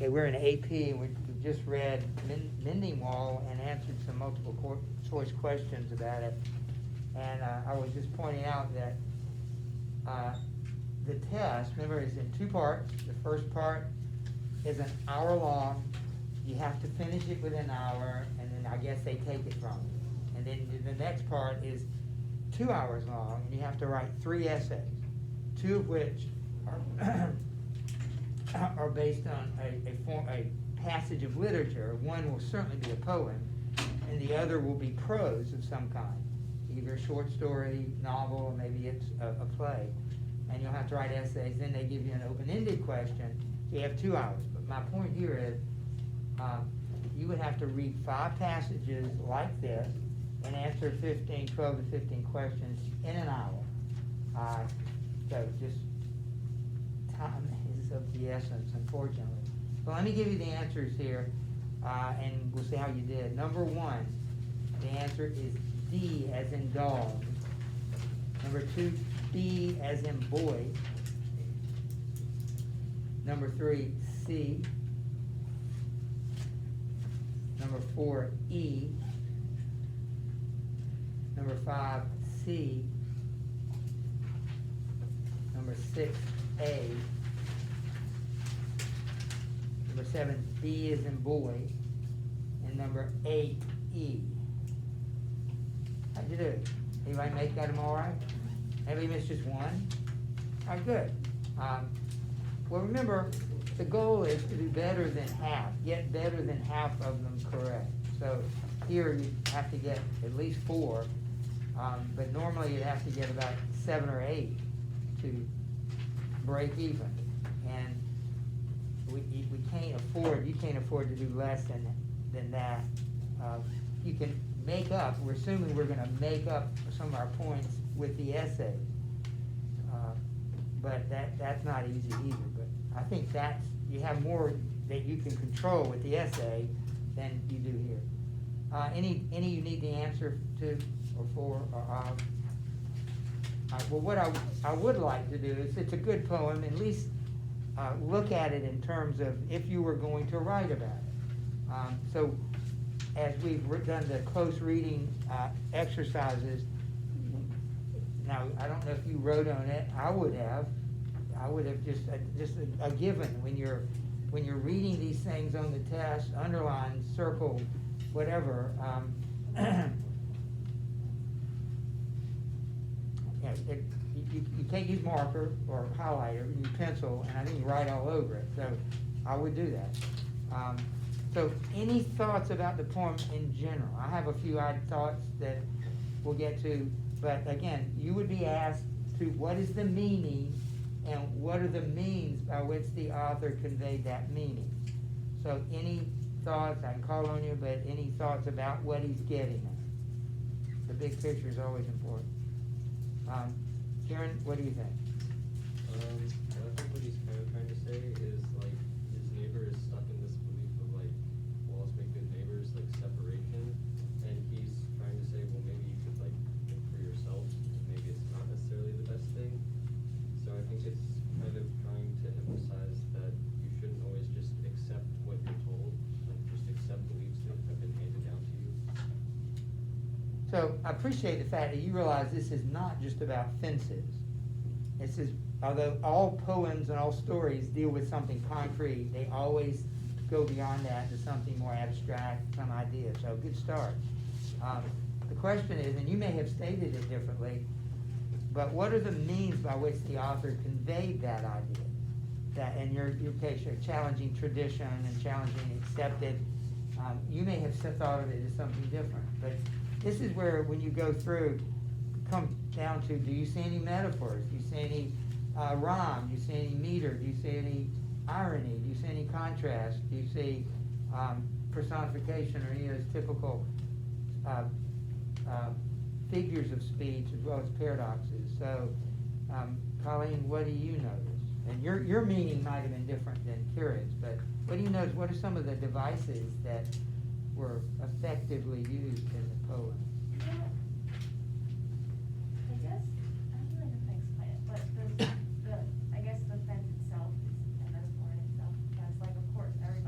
Okay, we're in AP, and we just read Mending Wall and answered some multiple choice questions about it. And I was just pointing out that the test, remember, is in two parts. The first part is an hour long. You have to finish it within an hour, and then I guess they take it from you. And then the next part is 2 hours long, and you have to write 3 essays, 2 of which are are based on a passage of literature. One will certainly be a poem, and the other will be prose of some kind, either a short story, novel, maybe it's a play. And you'll have to write essays. Then they give you an open-ended question. So you have 2 hours. But my point here is you would have to read 5 passages like this and answer 12 to 15 questions in an hour. So just time is of the essence, unfortunately. So let me give you the answers here, and we'll see how you did. Number 1, the answer is D as in dog. Number 2, B as in boy. Number 3, C. Number 4, E. Number 5, C. Number 6, A. Number 7, B is in boy. And number 8, E. How'd you do? Anybody got them all right? Anybody missed just one? All right, good. Well, remember, the goal is to do better than half, get better than half of them correct. So here you have to get at least 4, but normally you have to get about 7 or 8 to break even. And we can't afford, you can't afford to do less than that. You can make up, we're assuming we're going to make up some of our points with the essays. But that's not easy either. But I think you have more that you can control with the essay than you do here. Any you need the answer to or for or of? Well, what I would like to do is, it's a good poem, at least look at it in terms of if you were going to write about it. So as we've done the close reading exercises, now I don't know if you wrote on it. I would have just a given when you're reading these things on the test, underline, circle, whatever. You can't use marker or highlighter, you use pencil, and I think you write all over it. So I would do that. So any thoughts about the poem in general? I have a few odd thoughts that we'll get to, but again, you would be asked to what is the meaning and what are the means by which the author conveyed that meaning. So any thoughts, I can call on you, but any thoughts about what he's getting at? The big picture is always important. Karen, what do you think? Well, I think what he's kind of trying to say is, like, his neighbor is stuck in this belief of, like, walls make good neighbors, like separation, and he's trying to say, well, maybe you could, like, think for yourself, and maybe it's not necessarily the best thing. So I think it's kind of trying to emphasize that you shouldn't always just accept what you're told, like, just accept beliefs that have been handed down to you. So I appreciate the fact that you realize this is not just about fences. This is, although all poems and all stories deal with something concrete, they always go beyond that to something more abstract, some idea. So good start. The question is, and you may have stated it differently, but what are the means by which the author conveyed that idea? That in your case, you're challenging tradition and challenging accepted. You may have thought of it as something different, but this is where, when you go through, come down to, do you see any metaphors? Do you see any rhyme? Do you see any meter? Do you see any irony? Do you see any contrast? Do you see personification or any of those typical figures of speech as well as paradoxes? So, Colleen, what do you notice? And your meaning might have been different than Kieran's, but what do you notice? What are some of the devices that were effectively used in the poem? I guess, I don't really know how to explain it, but I guess the fence itself is a metaphor in itself. Because, like, of course, every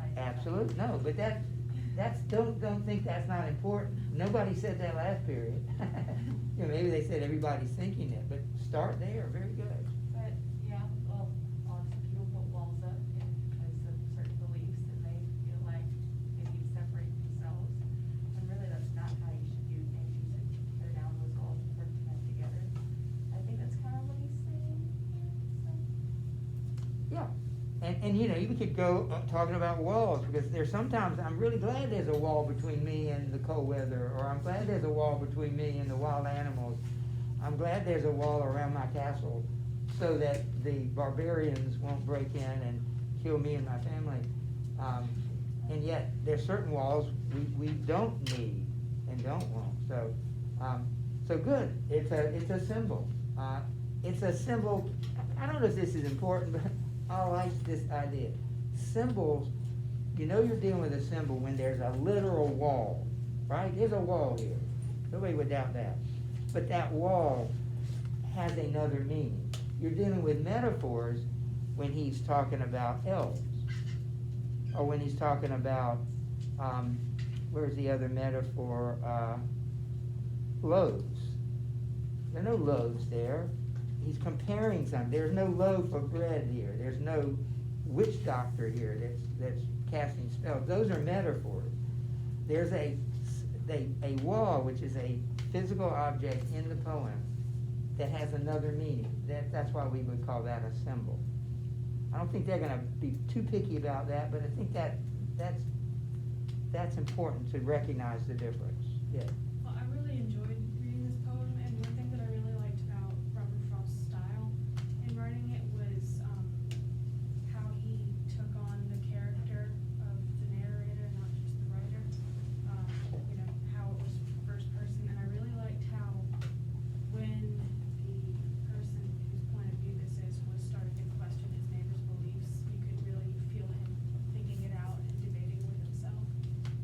absolutely, no, but don't think that's not important. Nobody said that last period. You know, maybe they said everybody's thinking it, but start there, very good. But, yeah, well, lots of people put walls up because of certain beliefs and they feel like they need to separate themselves. And really, that's not how you should do things. You should tear down those walls and work them together. I think that's kind of what he's saying here, so. Yeah, and you know, you could go talking about walls, because there's sometimes, I'm really glad there's a wall between me and the cold weather, or I'm glad there's a wall between me and the wild animals. I'm glad there's a wall around my castle, so that the barbarians won't break in and kill me and my family. And yet, there's certain walls we don't need and don't want, so good, it's a symbol. It's a symbol, I don't know if this is important, but I like this idea. Symbols, you know you're dealing with a symbol when there's a literal wall, right? There's a wall here. Nobody would doubt that. But that wall has another meaning. You're dealing with metaphors when he's talking about elves. Or when he's talking about, where's the other metaphor? Loaves. There are no loaves there. He's comparing something. There's no loaf of bread here. There's no witch doctor here that's casting spells. Those are metaphors. There's a wall, which is a physical object in the poem, that has another meaning. That's why we would call that a symbol. I don't think they're going to be too picky about that, but I think that's important to recognize the difference. Yeah. Well, I really enjoyed reading this poem, and one thing that I really liked about Robert Frost's style in writing it was how he took on the character of the narrator, not just the writer. You know, how it was first person, and I really liked how when the person whose point of view this is was starting to question his neighbor's beliefs, you could really feel him thinking it out and debating with himself.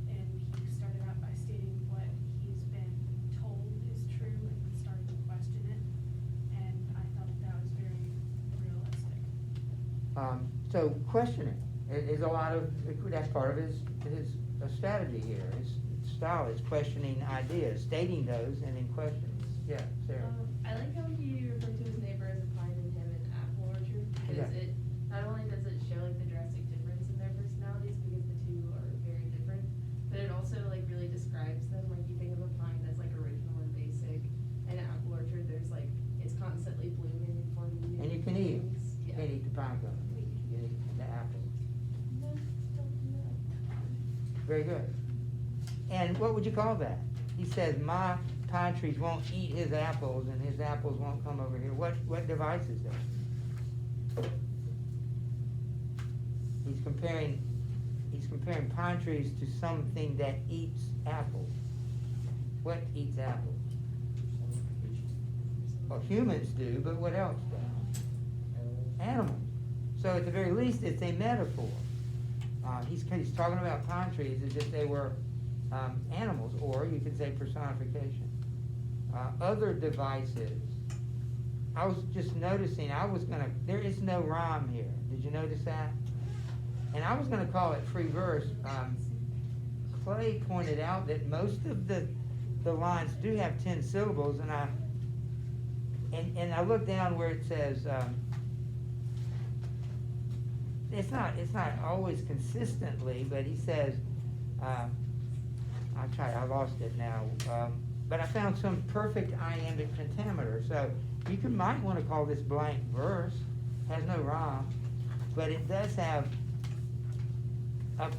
And he started out by stating what he's been told is true and then starting to question it. And I thought that was very realistic. So questioning is a lot of, that's part of his strategy here. His style is questioning ideas, stating those, and then questioning. Yeah, Sarah. I like how he referred to his neighbor as a pine and him an apple orchard, because Yeah. it, not only does it show like the drastic difference in their personalities, because the two are very different, but it also like really describes them. Like you think of a pine that's like original and basic, and an apple orchard, there's like, it's constantly blooming and forming new And you can eat them. things. You Yeah. can't eat the pine cone. You can eat the apple. No, don't know. Very good. And what would you call that? He says, my pine trees won't eat his apples, and his apples won't come over here. What device is that? He's comparing pine trees to something that eats apples. What eats apples? Well, humans do, but what else does? Animals. So at the very least, it's a metaphor. He's talking about pine trees as if they were animals, or you could say personification. Other devices. I was just noticing, there is no rhyme here. Did you notice that? And I was gonna call it free verse. Clay pointed out that most of the lines do have 10 syllables, and I looked down where it says, it's not always consistently, but he says, I lost it now, but I found some perfect iambic pentameter, so you might want to call this blank verse. Has no rhyme, but it does have I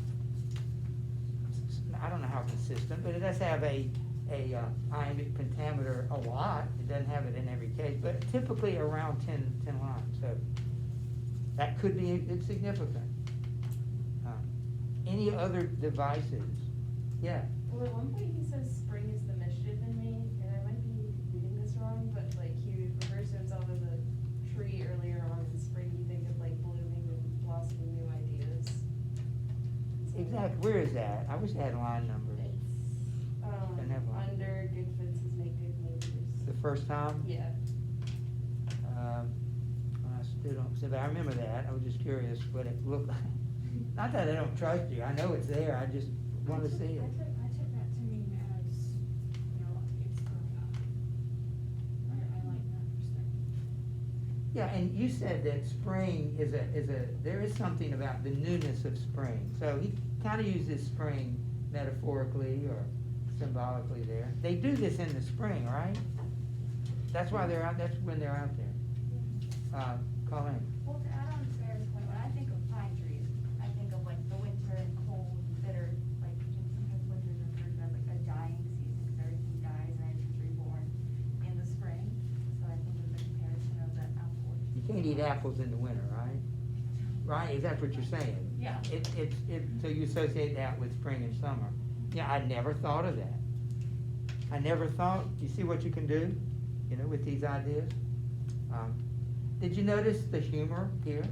don't know how consistent, but it does have a iambic pentameter a lot. It doesn't have it in every case, but typically around 10 lines, so that could be significant. Any other devices? Yeah. Well, at one point he says spring is the mischief in me, and I might be reading this wrong, but like he refers to himself as a tree earlier on in spring. You think of like blooming and blossoming new ideas. So Exactly. Where is that? I wish I had a line number. It's Doesn't have one. under good fences make good neighbors. The first time? Yeah. I still don't see, but I remember that. I was just curious what it looked like. Not that I don't trust you, I know it's there, I just wanna see it. I took that to mean as, you know, it's going up. I like that perspective. Yeah, and you said that spring is there is something about the newness of spring. So he kind of uses spring metaphorically or symbolically there. They do this in the spring, right? That's why they're out, that's when they're out there. Colleen? Well, to add on to Sarah's point, when I think of pine trees, I think of like the winter and cold, bitter, like sometimes winter is referred to as like a dying season, because everything dies and everything's reborn in the spring. So I think of the comparison of the apple. You can't eat apples in the winter, right? Right, is that what you're saying? Yeah. So you associate that with spring and summer. Yeah, I never thought of that. I never thought, you see what you can do, you know, with these ideas? Did you notice the humor here?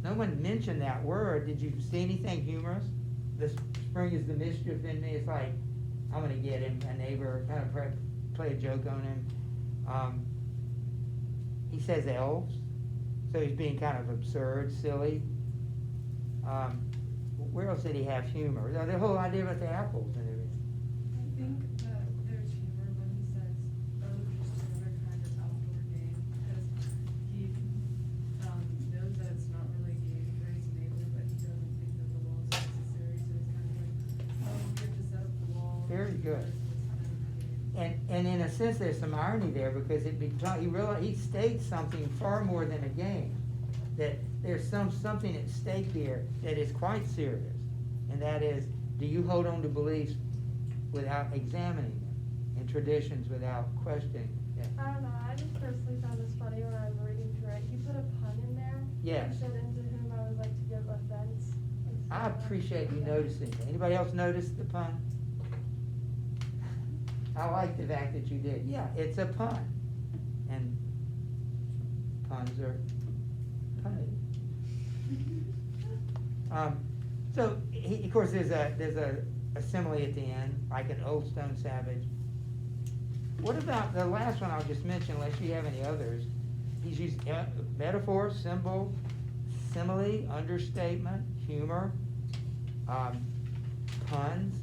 No one mentioned that word. Did you see anything humorous? The spring is the mischief in me. It's like, I'm gonna get him, a neighbor, kind of play a joke on him. He says elves, so he's being kind of absurd, silly. Where else did he have humor? The whole idea about the apples and everything. I think that there's humor when he says, oh, just another kind of outdoor game, because he, knows that it's not really a game for his neighbor, but he doesn't think that the wall is necessary, so he's kind of like, oh, you have to set up the wall. Very good. It's kind of a game. And in a sense, there's some irony there because he states something far more than a game. That there's something at stake here that is quite serious, and that is, do you hold on to beliefs without examining them, and traditions without questioning them? I don't know, I just personally found this funny when I was reading through it. He put a pun in there. Yes. He said, into whom I would like to give offense. I appreciate you noticing that. Anybody else notice the pun? I like the fact that you did. Yeah, it's a pun, and puns are punny. So of course, there's a simile at the end, like an old stone savage. What about the last one I'll just mention, unless you have any others? He's used metaphor, symbol, simile, understatement, humor, puns,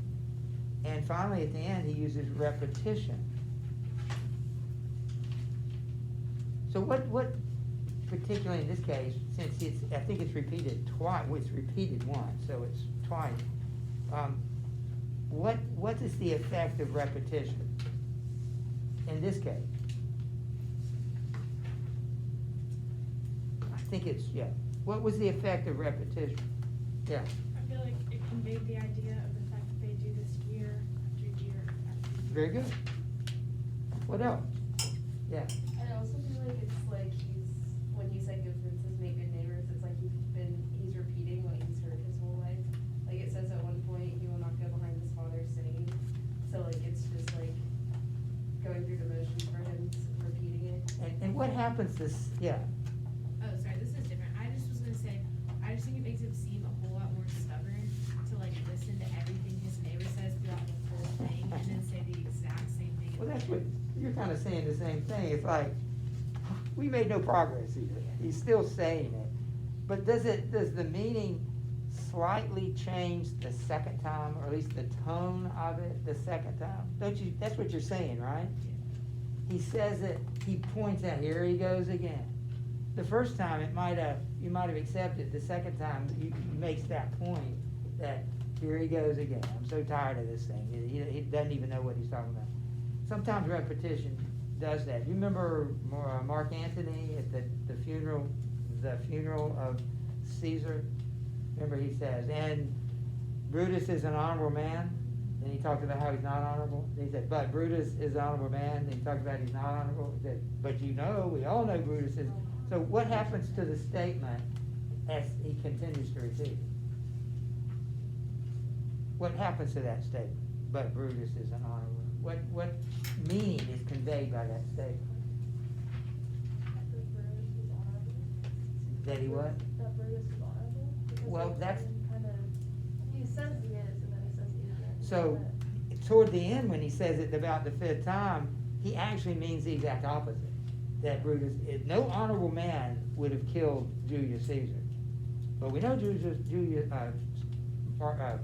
and finally at the end he uses repetition. So what particularly in this case, since I think it's repeated twice, well, it's repeated once, so it's twice. What is the effect of repetition in this case? I think it's, yeah. What was the effect of repetition? Yeah. I feel like it conveyed the idea of the fact that they do this year after year after year. Very good. What else? Yeah. I also feel like it's like when he said good fruits make good neighbors, it's like he's repeating what he's heard his whole life. Like it says at one point, he will not go behind his father's saying. So like it's just like going through the motions for him, repeating it. And what happens yeah. Oh, sorry, this is different. I just was gonna say, I just think it makes him seem a whole lot more stubborn to like listen to everything his neighbor says throughout the whole thing and then say the exact same thing. Well, that's what, you're kind of saying the same thing. It's like, we made no progress here. He's still saying it. But does the meaning slightly change the second time, or at least the tone of it the second time? Don't you, that's what you're saying, right? He says it, he points out, here he goes again. The first time you might have accepted. The second time he makes that point that here he goes again. I'm so tired of this thing. He doesn't even know what he's talking about. Sometimes repetition does that. You remember Mark Antony at the funeral of Caesar? Remember he says, and Brutus is an honorable man. Then he talked about how he's not honorable. He said, but Brutus is an honorable man. Then he talked about he's not honorable. He said, but we all know Brutus is. So what happens to the statement as he continues to repeat it? What happens to that statement? But Brutus is an honorable. What meaning is conveyed by that statement? That Brutus was honorable. That he what? That Brutus was honorable. Because Well, like, that's- he says he is, and then he says he isn't. So toward the end, when he says it about the fifth time, he actually means the exact opposite. That Brutus, no honorable man would have killed Julius Caesar. But we know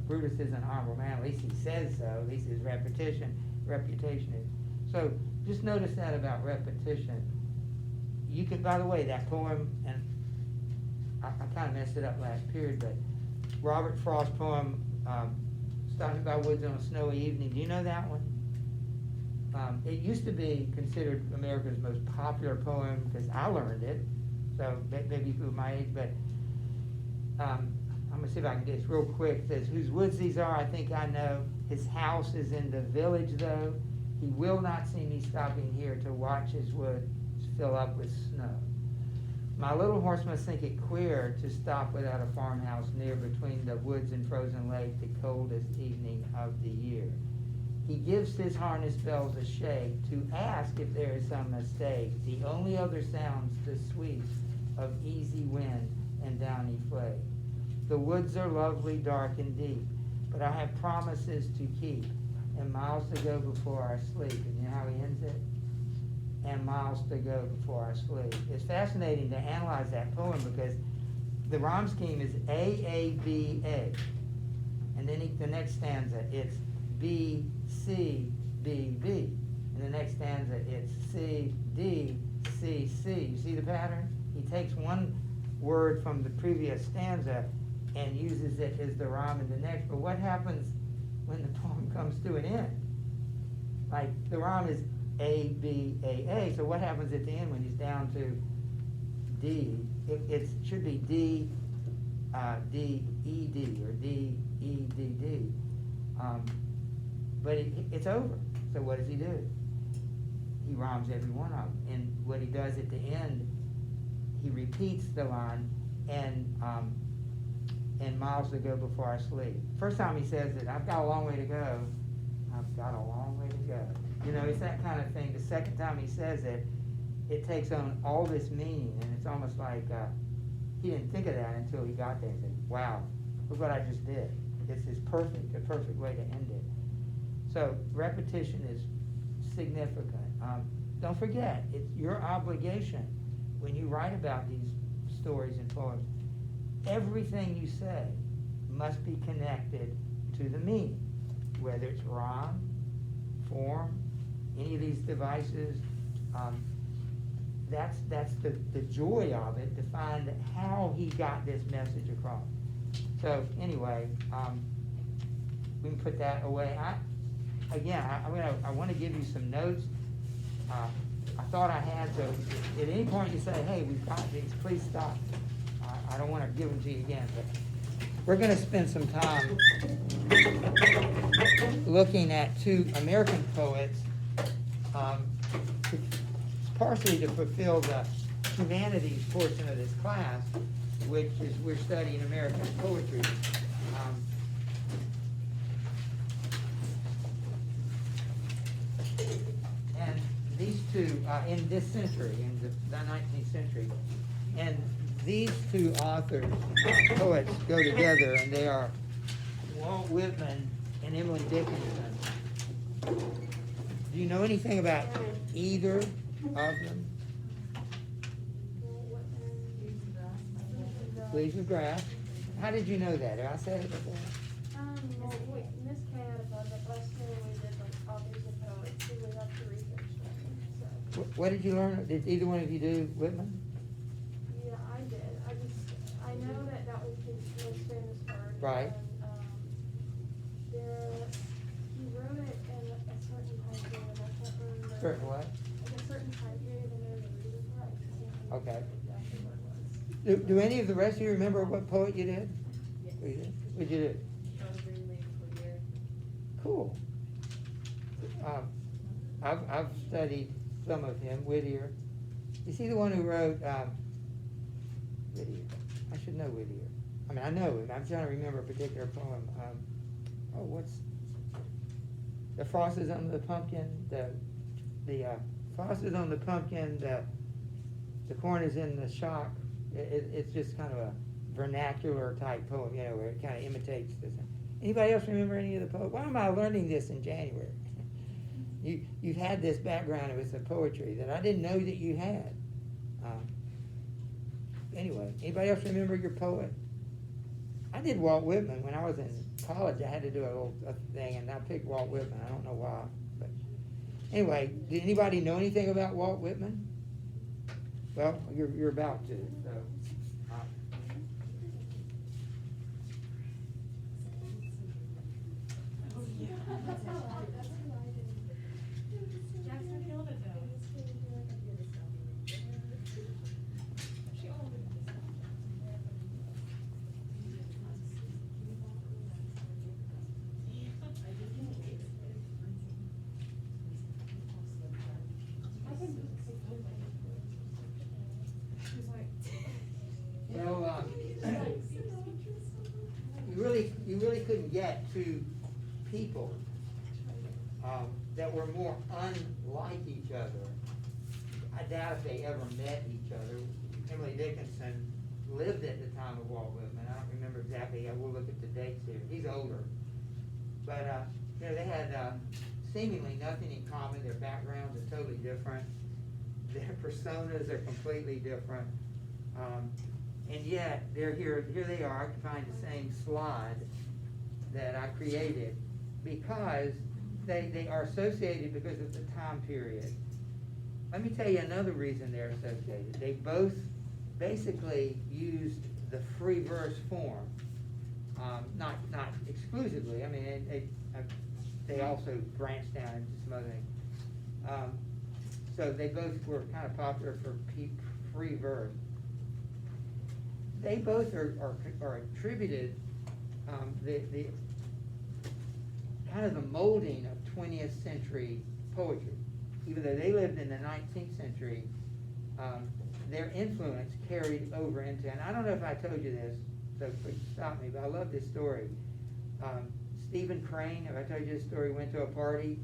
Brutus is an honorable man, at least he says so, at least his reputation is. So just notice that about repetition. You could, by the way, that poem, and I kind of messed it up last period, but Robert Frost's poem, Stopping by Woods on a Snowy Evening, do you know that one? It used to be considered America's most popular poem because I learned it, so maybe people my age, but I'm gonna see if I can get this real quick. It says, whose woods these are, I think I know. His house is in the village, though. He will not see me stopping here to watch his woods fill up with snow. My little horse must think it queer to stop without a farmhouse near, between the woods and frozen lake, the coldest evening of the year. He gives his harness bells a shake to ask if there is some mistake. The only other sounds the sweet of easy wind and downy flake. The woods are lovely, dark and deep, but I have promises to keep and miles to go before I sleep. And you know how he ends it? And miles to go before I sleep. It's fascinating to analyze that poem because the rhyme scheme is A, A, B, A. And then the next stanza, it's B, C, B, B. And the next stanza, it's C, D, C, C. You see the pattern? He takes one word from the previous stanza and uses it as the rhyme in the next. But what happens when the poem comes to an end? Like, the rhyme is A, B, A, A. So what happens at the end when he's down to D? It should be D, D, E, D, or D, E, D, D. But it's over. So what does he do? He rhymes every one of them. And what he does at the end, he repeats the line, and miles to go before I sleep. First time he says it, I've got a long way to go. I've got a long way to go. You know, it's that kind of thing. The second time he says it, it takes on all this meaning, and it's almost like he didn't think of that until he got there and said, wow, look what I just did. This is perfect, a perfect way to end it. So repetition is significant. Don't forget, it's your obligation when you write about these stories and poems. Everything you say must be connected to the meaning, whether it's rhyme, form, any of these devices. That's the joy of it, to find how he got this message across. So anyway, we can put that away. I want to give you some notes. I thought I had, so at any point you say, hey, we've got these, please stop. I don't want to give them to you again, but we're going to spend some time looking at two American poets, partially to fulfill the humanities portion of this class, which is we're studying American poetry. And these two, in this century, in the 19th century, and these two authors, poets, go together, and they are Walt Whitman and Emily Dickinson. Do you know anything about either of them? Leaves of Grass. How did you know that? Have I said it before? Miss K had a fun, but last year we did like authors and poets, we have to research them, so. What did you learn? Did either one of you do Whitman? Yeah, I did, I know that was his most famous work. Right. And, he wrote it in a certain time period, I can't remember. Certain what? Like a certain time period, and there's a reason for it, I can't remember Okay. exactly what it was. Do any of the rest of you remember what poet you did? Yes. What you did? What'd you do? Cool. I've studied some of him. Whittier. You see the one who wrote Whittier? I should know Whittier. I mean, I know him. I'm trying to remember a particular poem. What's the frost is on the pumpkin? The frost is on the pumpkin. The corn is in the shock. It's just kind of a vernacular type poem, you know, where it kind of imitates this. Anybody else remember any of the poets? Why am I learning this in January? You've had this background with the poetry that I didn't know that you had. Anyway, anybody else remember your poet? I did Walt Whitman when I was in college. I had to do a thing, and I picked Walt Whitman. I don't know why, but anyway, did anybody know anything about Walt Whitman? Well, you're about to. So, Jackson killed it though. She's like, well, you really couldn't get two people that were more unlike each other. I doubt if they ever met each other. Emily Dickinson lived at the time of Walt Whitman. I don't remember exactly. I will look at the dates here. He's older, but they had seemingly nothing in common. Their backgrounds are totally different. Their personas are completely different. And yet, they're here they are. I can find the same slide that I created because they are associated because of the time period. Let me tell you another reason they're associated. They both basically used the free verse form. Not exclusively. I mean, they also branched down into some other things. So they both were kind of popular for free verse. They both are attributed the kind of the molding of 20th century poetry. Even though they lived in the 19th century, their influence carried over into, and I don't know if I told you this, so please stop me, but I love this story. Stephen Crane, have I told you this story, went to a party,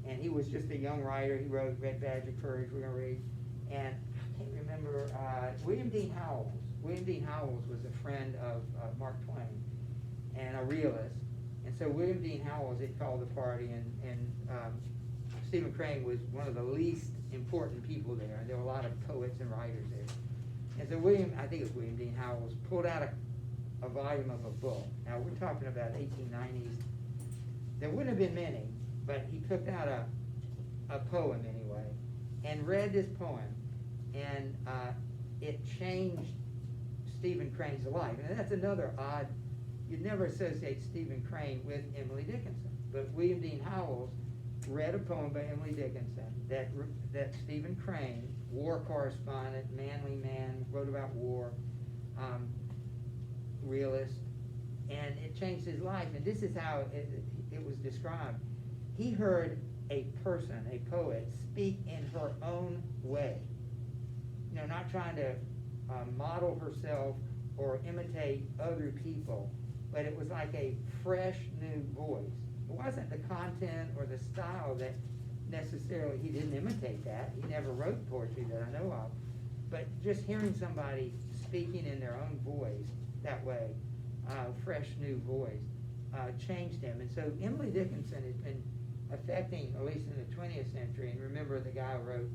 and he was just a young writer. He wrote Red Badge of Courage, we're going to read, and I can't remember, William Dean Howells. William Dean Howells was a friend of Mark Twain and a realist. And so William Dean Howells had called the party, and Stephen Crane was one of the least important people there. There were a lot of poets and writers there. And so I think it was William Dean Howells, pulled out a volume of a book. Now we're talking about 1890s. There wouldn't have been many, but he took out a poem anyway, and read this poem, and it changed Stephen Crane's life. And that's another odd, you'd never associate Stephen Crane with Emily Dickinson, but William Dean Howells read a poem by Emily Dickinson that Stephen Crane, war correspondent, manly man, wrote about war, realist, and it changed his life. And this is how it was described. He heard a person, a poet, speak in her own way. Not trying to model herself or imitate other people, but it was like a fresh new voice. It wasn't the content or the style that necessarily, he didn't imitate that. He never wrote poetry that I know of. But just hearing somebody speaking in their own voice that way, fresh new voice, changed him. And so Emily Dickinson has been affecting, at least in the 20th century, and remember the guy who wrote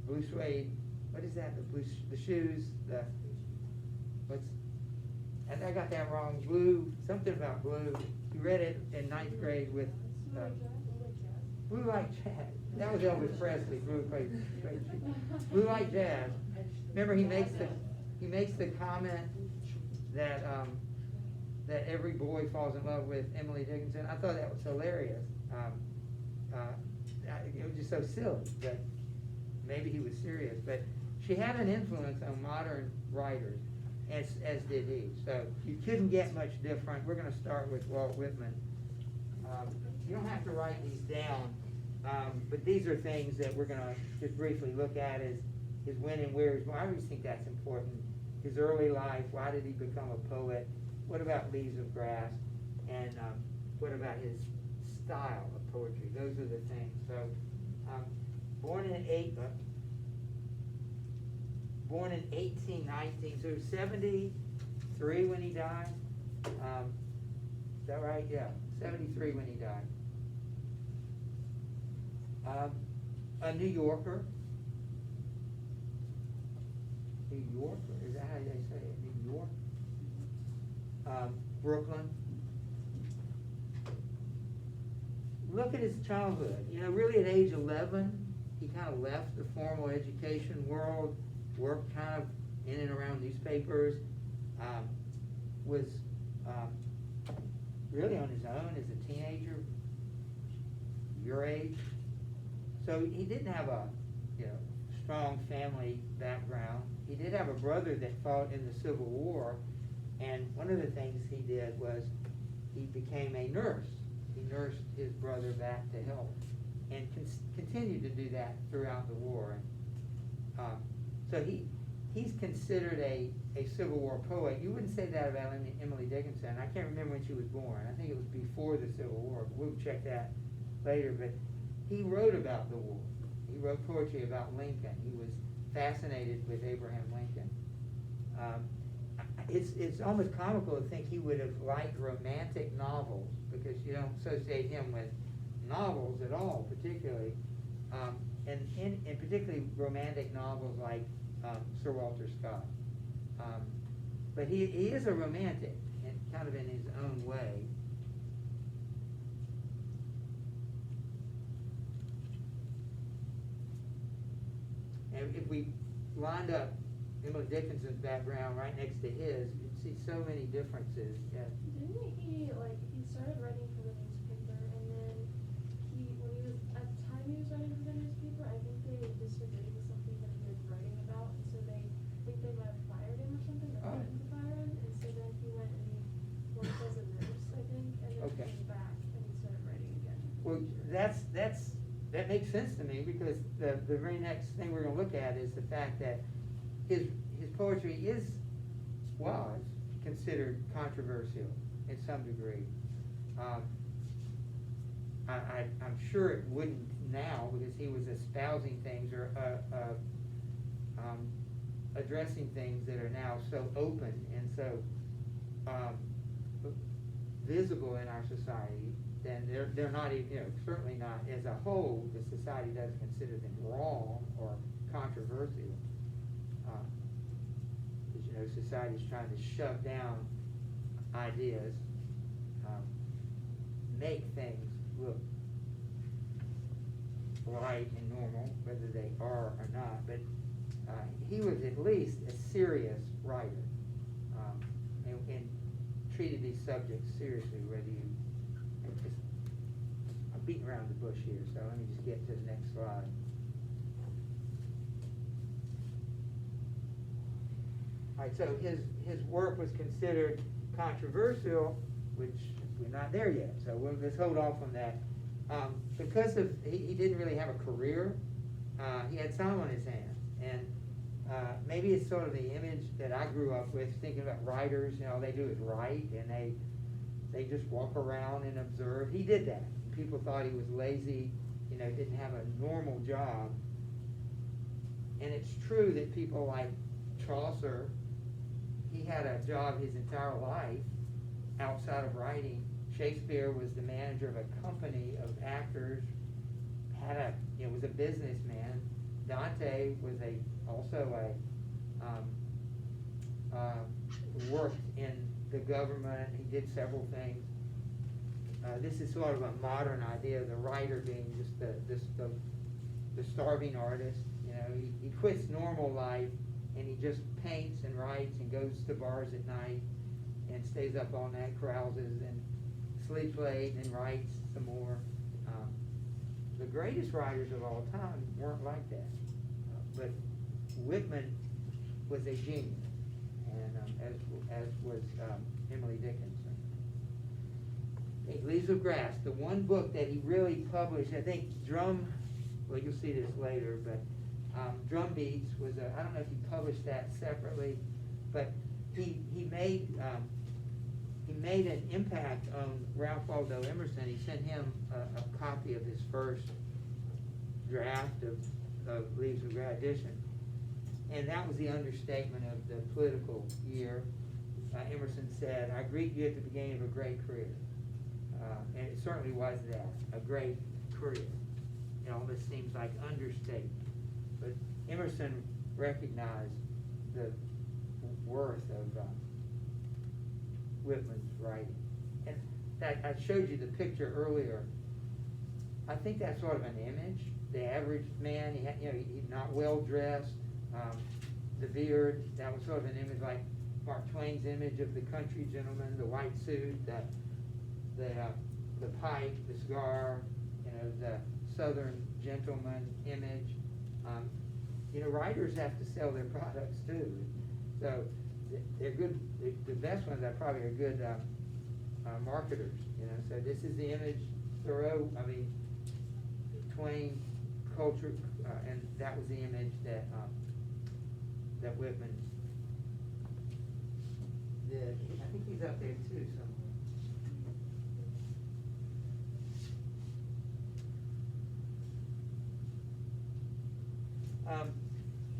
Blue Suede, what is that, the shoes, and I got that wrong, blue, something about blue. You read it in 9th grade with Blue Like Jazz. That was Elvis Presley, Blue Like Jazz. Remember, he makes the comment that that every boy falls in love with Emily Dickinson. I thought that was hilarious. It was just so silly, but maybe he was serious. But she had an influence on modern writers, as did he. So you couldn't get much different. We're going to start with Walt Whitman. You don't have to write these down, but these are things that we're going to just briefly look at as his when and where. Well, I always think that's important. His early life, why did he become a poet? What about Leaves of Grass? And what about his style of poetry? Those are the things. So, born in 1819, so 73 when he died. Is that right? Yeah, 73 when he died. A New Yorker. New Yorker, is that how they say it? New York? Brooklyn. Look at his childhood. You know, really at age 11, he kind of left the formal education world, worked kind of in and around newspapers, was really on his own as a teenager, your age. So he didn't have a, strong family background. He did have a brother that fought in the Civil War, and one of the things he did was he became a nurse. He nursed his brother back to health, and continued to do that throughout the war. And, so he's considered a Civil War poet. You wouldn't say that about Emily Dickinson. I can't remember when she was born. I think it was before the Civil War, but we'll check that later. But he wrote about the war. He wrote poetry about Lincoln. He was fascinated with Abraham Lincoln. It's almost comical to think he would have liked romantic novels, because you don't associate him with novels at all, particularly, and particularly romantic novels like Sir Walter Scott. But he is a romantic, and kind of in his own way. And if we lined up Emily Dickinson's background right next to his, you'd see so many differences. Yeah. Didn't he, he started writing for the newspaper, and then at the time he was writing for the newspaper, I think they disagreed with something that he was writing about, and so I think they might have fired him or something, or threatened to fire him, and so then he went and he worked as a nurse, I think, and then Okay. came back and he started writing again. Well, that makes sense to me, because the very next thing we're going to look at is the fact that his poetry was considered controversial in some degree. I'm sure it wouldn't now, because he was espousing things or addressing things that are now so open and so visible in our society. Then they're not even, certainly not as a whole, the society doesn't consider them wrong or controversial. Because society's trying to shove down ideas, make things look right and normal, whether they are or not. But he was at least a serious writer, and treated these subjects seriously. I'm beating around the bush here, so let me just get to the next slide. All right, so his work was considered controversial, which we're not there yet, so let's hold off on that. Because he didn't really have a career, he had time on his hands, and maybe it's sort of the image that I grew up with, thinking about writers. All they do is write, and they just walk around and observe. He did that. People thought he was lazy, didn't have a normal job. And it's true that people like Chaucer, he had a job his entire life outside of writing. Shakespeare was the manager of a company of actors, was a businessman. Dante was worked in the government. He did several things. This is sort of a modern idea of the writer being just the starving artist. He quits normal life, and he just paints and writes and goes to bars at night and stays up all night, carouses, and sleeps late and writes some more. The greatest writers of all time weren't like that. But Whitman was a genius, and as was Emily Dickinson. Leaves of Grass, the one book that he really published, I think you'll see this later, but Drum Beats was I don't know if he published that separately, but he made an impact on Ralph Waldo Emerson. He sent him a copy of his first draft of Leaves of Grass edition, and that was the understatement of the political year. Emerson said, "I greet you at the beginning of a great career." And it certainly was that, a great career. It almost seems like understatement. But Emerson recognized the worth of Whitman's writing. And I showed you the picture earlier. I think that's sort of an image. The average man, he's not well dressed. The beard, that was sort of an image like Mark Twain's image of the country gentleman, the white suit, the pipe, the cigar, the southern gentleman image. Writers have to sell their products too. So they're good. The best ones are probably are good marketers. So this is the image Thoreau. Twain culture, and that was the image that Whitman did. I think he's up there too somewhere.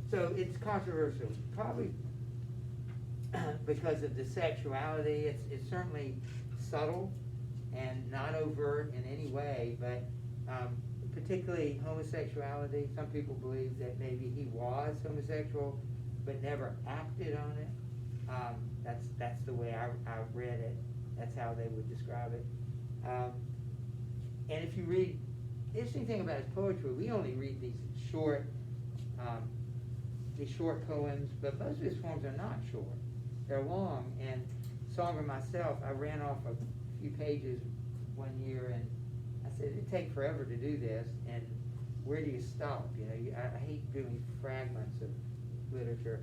So it's controversial, probably because of the sexuality. It's certainly subtle and not overt in any way, but particularly homosexuality. Some people believe that maybe he was homosexual but never acted on it. That's the way I read it. That's how they would describe it. And if you read, the interesting thing about his poetry, we only read these short poems, but most of his poems are not short. They're long. And Song of Myself, I ran off a few pages one year, and I said, it'd take forever to do this, and where do you stop? I hate doing fragments of literature,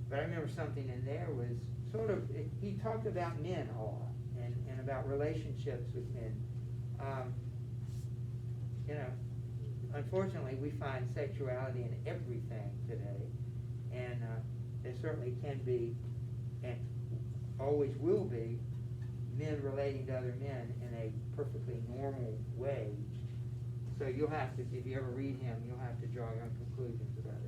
but I remember something in there was sort of, he talked about men a lot, and about relationships with men. Unfortunately, we find sexuality in everything today, and there certainly can be, and always will be, men relating to other men in a perfectly normal way. So you'll have to, if you ever read him, you'll have to draw your own conclusions about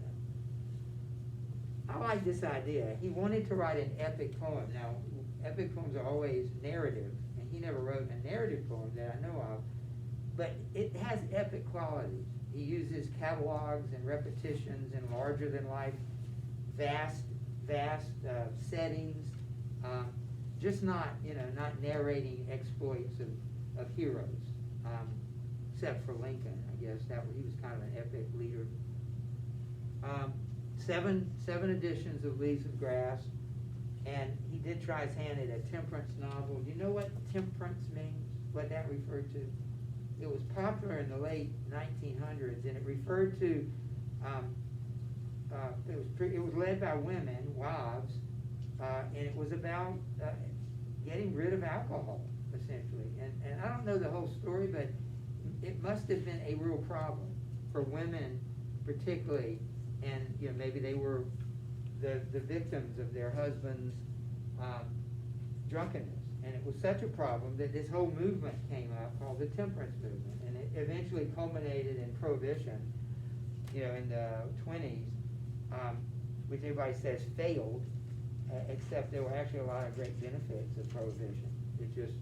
that. I like this idea. He wanted to write an epic poem. Now, epic poems are always narrative, and he never wrote a narrative poem that I know of, but it has epic qualities. He uses catalogs and repetitions and larger-than-life, vast settings, just not narrating exploits of heroes, except for Lincoln, I guess. He was kind of an epic leader. 7 editions of Leaves of Grass, and he did try his hand at a temperance novel. Do you know what temperance means? What that referred to? It was popular in the late 1900s, and it referred to. It was led by women, wives, and it was about getting rid of alcohol, essentially. And I don't know the whole story, but it must have been a real problem for women, particularly, and maybe they were the victims of their husbands' drunkenness. And it was such a problem that this whole movement came up called the temperance movement, and it eventually culminated in prohibition, in the 20s, which everybody says failed, except there were actually a lot of great benefits of prohibition. It's just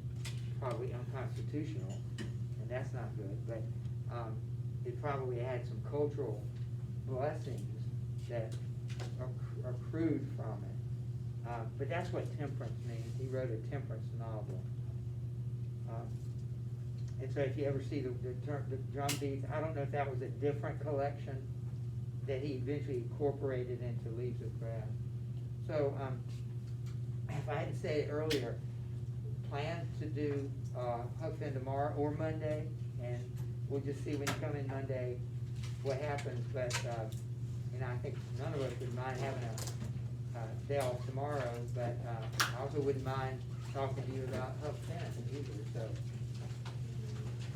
probably unconstitutional, and that's not good, but it probably had some cultural blessings that accrued from it. But that's what temperance means. He wrote a temperance novel. And so if you ever see the drum beats, I don't know if that was a different collection that he eventually incorporated into Leaves of Grass. So if I hadn't said it earlier, plan to do Huck Finn tomorrow or Monday, and we'll just see when you come in Monday what happens. But I think none of us would mind having a day off tomorrow, but I also wouldn't mind talking to you about Huck Finn either. So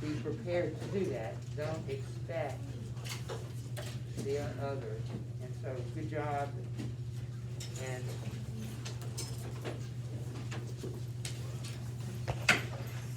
be prepared to do that. Don't expect the other. And so good job, and